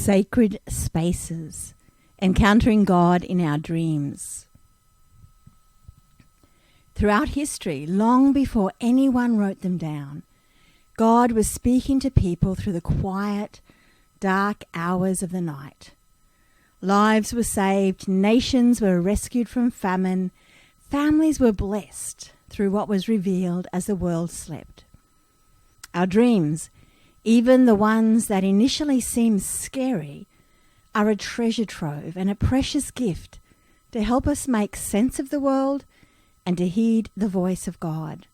Sacred spaces, encountering God in our dreams. Throughout history, long before anyone wrote them down, God was speaking to people through the quiet, dark hours of the night. Lives were saved, nations were rescued from famine, families were blessed through what was revealed as the world slept. Our dreams, even the ones that initially seem scary, are a treasure trove and a precious gift to help us make sense of the world and to heed the voice of God.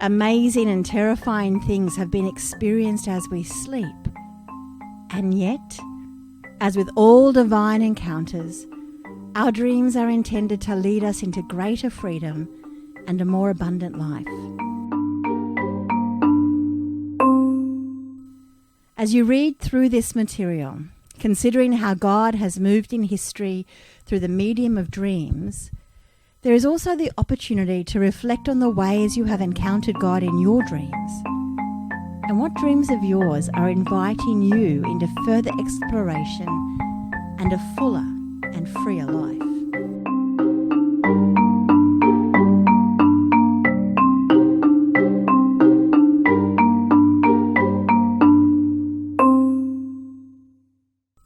Amazing and terrifying things have been experienced as we sleep. And yet, as with all divine encounters, our dreams are intended to lead us into greater freedom and a more abundant life. As you read through this material, considering how God has moved in history through the medium of dreams, there is also the opportunity to reflect on the ways you have encountered God in your dreams, and what dreams of yours are inviting you into further exploration and a fuller and freer life.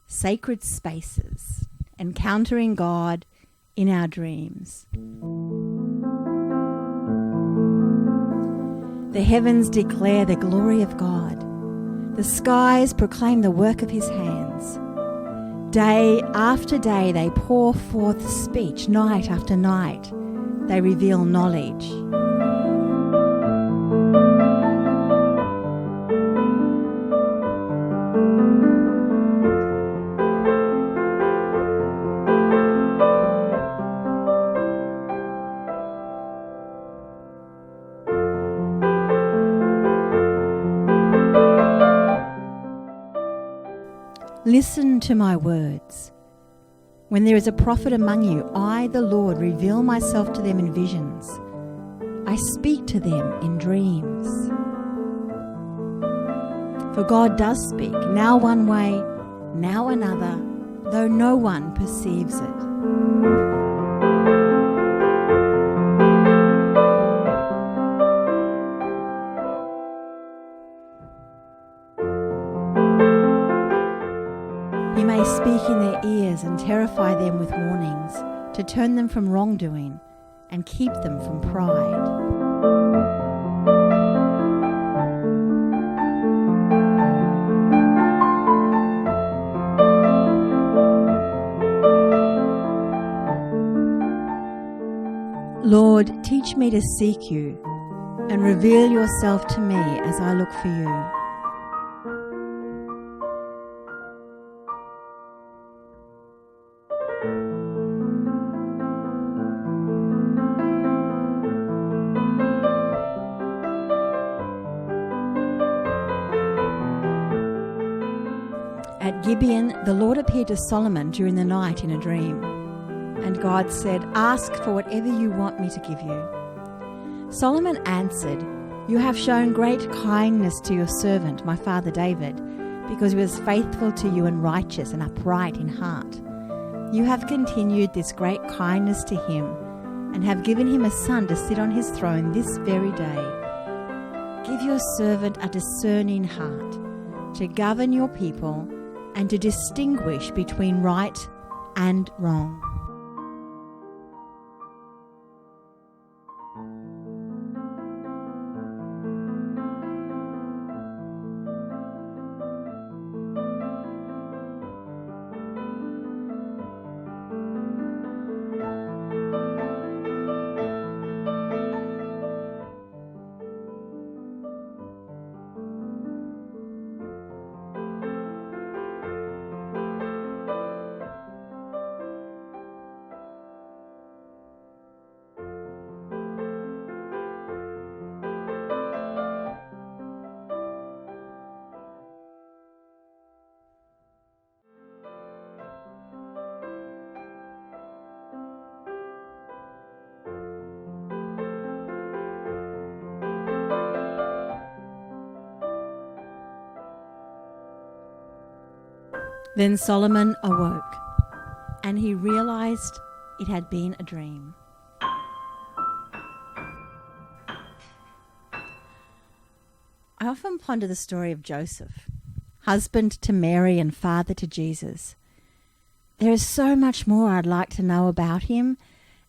Sacred spaces, encountering God in our dreams. The heavens declare the glory of God. The skies proclaim the work of his hands. Day after day they pour forth speech. Night after night they reveal knowledge. Listen to my words. When there is a prophet among you, I, the Lord, reveal myself to them in visions. I speak to them in dreams. For God does speak, now one way, now another, though no one perceives it. He may speak in their ears and terrify them with warnings, to turn them from wrongdoing and keep them from pride. Lord, teach me to seek you and reveal yourself to me as I look for you. At Gibeon, the Lord appeared to Solomon during the night in a dream. And God said, "Ask for whatever you want me to give you." Solomon answered, "You have shown great kindness to your servant, my father David, because he was faithful to you and righteous and upright in heart. You have continued this great kindness to him and have given him a son to sit on his throne this very day. Give your servant a discerning heart to govern your people and to distinguish between right and wrong." Then Solomon awoke, and he realized it had been a dream. I often ponder the story of Joseph, husband to Mary and father to Jesus. There is so much more I'd like to know about him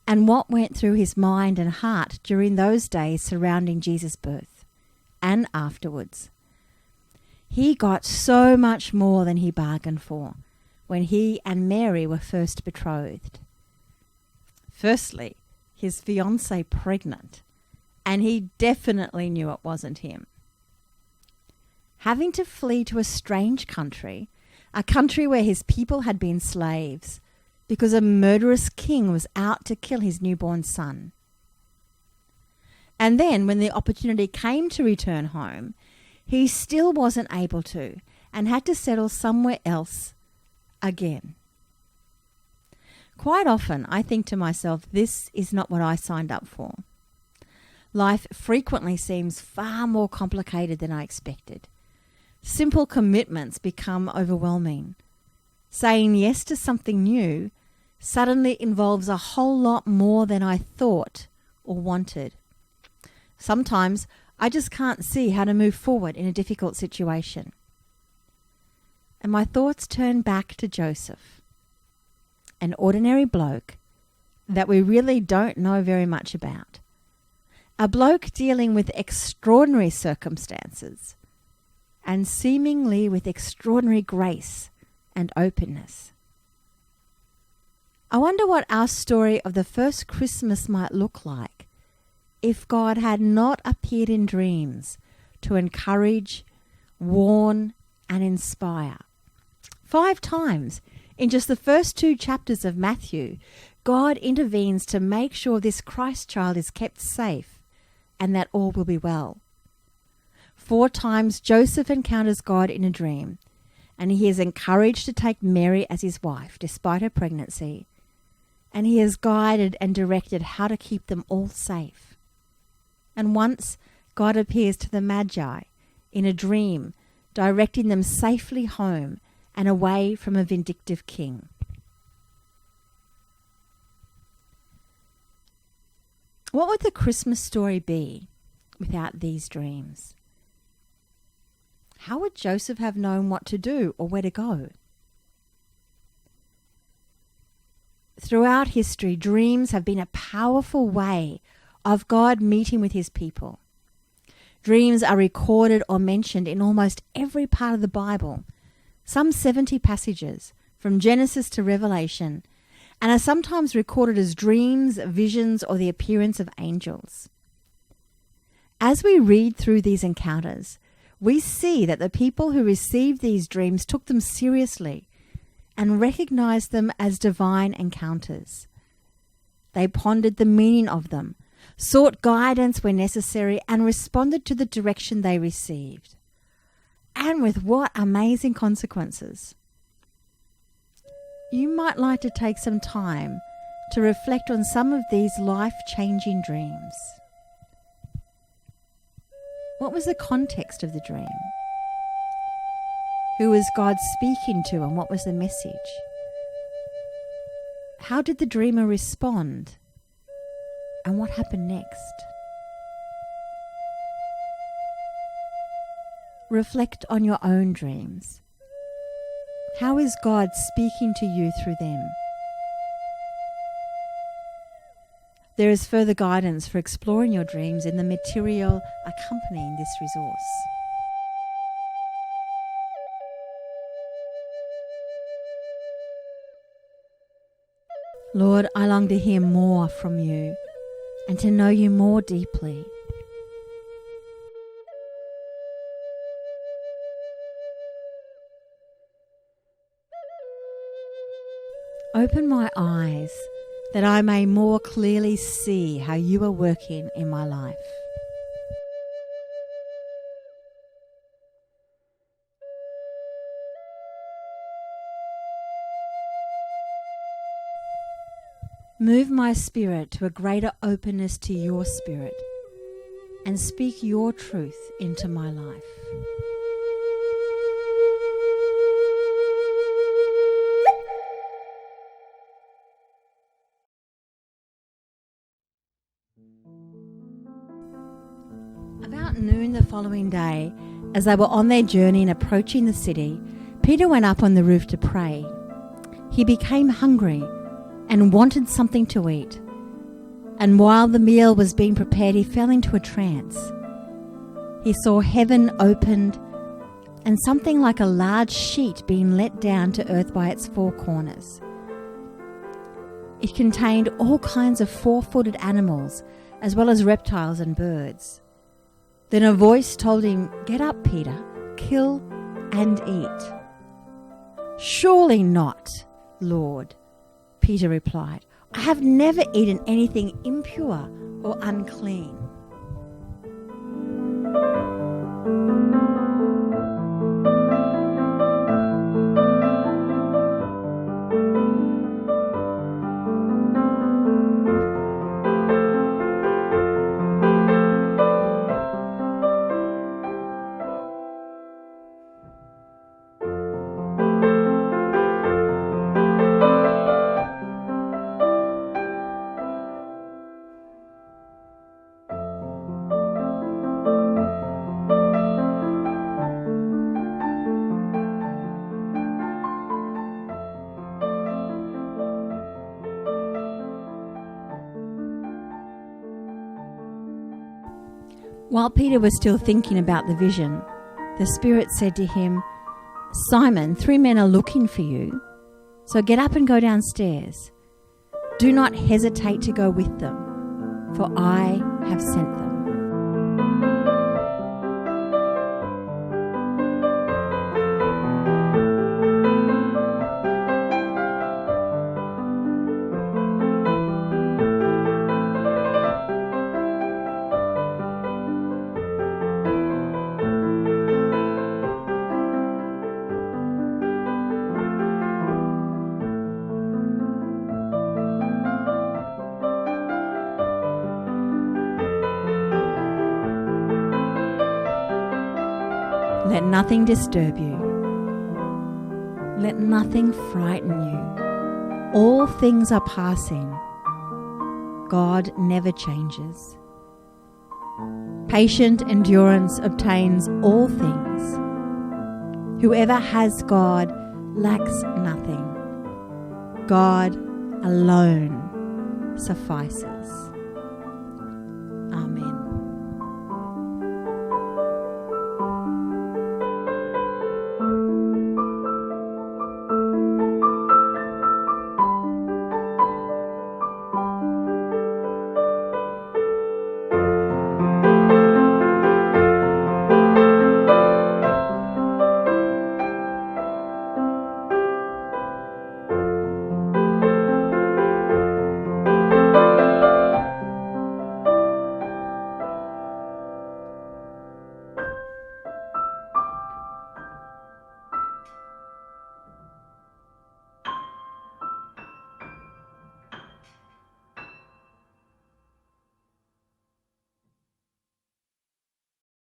and what went through his mind and heart during those days surrounding Jesus' birth and afterwards. He got so much more than he bargained for when he and Mary were first betrothed. Firstly, his fiancée pregnant, and he definitely knew it wasn't him. Having to flee to a strange country, a country where his people had been slaves, because a murderous king was out to kill his newborn son. And then, when the opportunity came to return home, he still wasn't able to and had to settle somewhere else again. Quite often, I think to myself, this is not what I signed up for. Life frequently seems far more complicated than I expected. Simple commitments become overwhelming. Saying yes to something new suddenly involves a whole lot more than I thought or wanted. Sometimes I just can't see how to move forward in a difficult situation. And my thoughts turn back to Joseph, an ordinary bloke that we really don't know very much about. A bloke dealing with extraordinary circumstances and seemingly with extraordinary grace and openness. I wonder what our story of the first Christmas might look like if God had not appeared in dreams to encourage, warn, and inspire. 5 times in just the first 2 chapters of Matthew, God intervenes to make sure this Christ child is kept safe and that all will be well. 4 times Joseph encounters God in a dream, and he is encouraged to take Mary as his wife despite her pregnancy, and he is guided and directed how to keep them all safe. And once God appears to the Magi in a dream, directing them safely home and away from a vindictive king. What would the Christmas story be without these dreams? How would Joseph have known what to do or where to go? Throughout history, dreams have been a powerful way of God meeting with his people. Dreams are recorded or mentioned in almost every part of the Bible, some 70 passages from Genesis to Revelation, and are sometimes recorded as dreams, visions, or the appearance of angels. As we read through these encounters, we see that the people who received these dreams took them seriously and recognized them as divine encounters. They pondered the meaning of them, sought guidance where necessary, and responded to the direction they received. And with what amazing consequences. You might like to take some time to reflect on some of these life-changing dreams. What was the context of the dream? Who was God speaking to, and what was the message? How did the dreamer respond? And what happened next? Reflect on your own dreams. How is God speaking to you through them? There is further guidance for exploring your dreams in the material accompanying this resource. Lord, I long to hear more from you and to know you more deeply. Open my eyes that I may more clearly see how you are working in my life. Move my spirit to a greater openness to your spirit and speak your truth into my life. About noon the following day, as they were on their journey and approaching the city, Peter went up on the roof to pray. He became hungry and wanted something to eat. And while the meal was being prepared, he fell into a trance. He saw heaven opened and something like a large sheet being let down to earth by its four corners. It contained all kinds of four-footed animals, as well as reptiles and birds. Then a voice told him, "Get up, Peter, kill and eat." "Surely not, Lord," Peter replied. "I have never eaten anything impure or unclean." While Peter was still thinking about the vision, the Spirit said to him, "Simon, 3 men are looking for you, so get up and go downstairs. Do not hesitate to go with them, for I have sent them." Let nothing disturb you. Let nothing frighten you. All things are passing. God never changes. Patient endurance obtains all things. Whoever has God lacks nothing. God alone suffices.